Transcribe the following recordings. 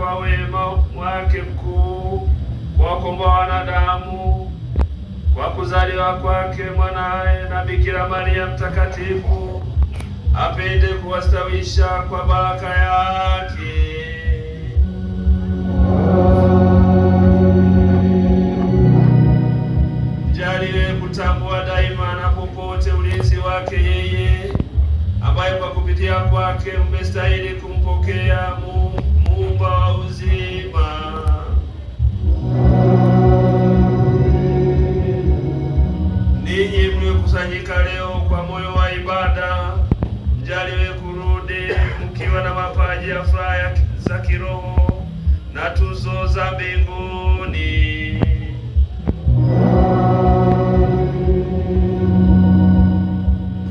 kwa wema wake mkuu kuwakomboa wanadamu kwa kuzaliwa kwake mwanaye na Bikira Maria mtakatifu, apende kuwastawisha kwa baraka yake. Mjaliwe kutambua daima na popote ulinzi wake yeye, ambaye kwa kupitia kwake mmestahili kumpokea Muumba wa uzima. Ninyi mliokusanyika leo kwa moyo wa ibada, mjaliwe kurudi mkiwa na mapaji ya furaha za kiroho na tuzo za mbinguni.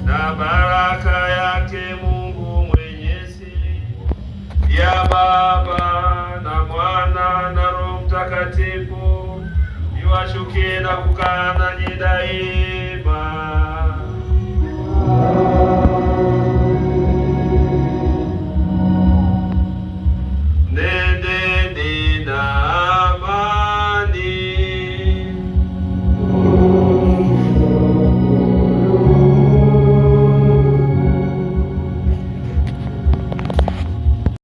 Na baraka yake Mungu Mwenyezi, ya Baba na Mwana na Roho Mtakatifu iwashukie na kukaa nanyi daima.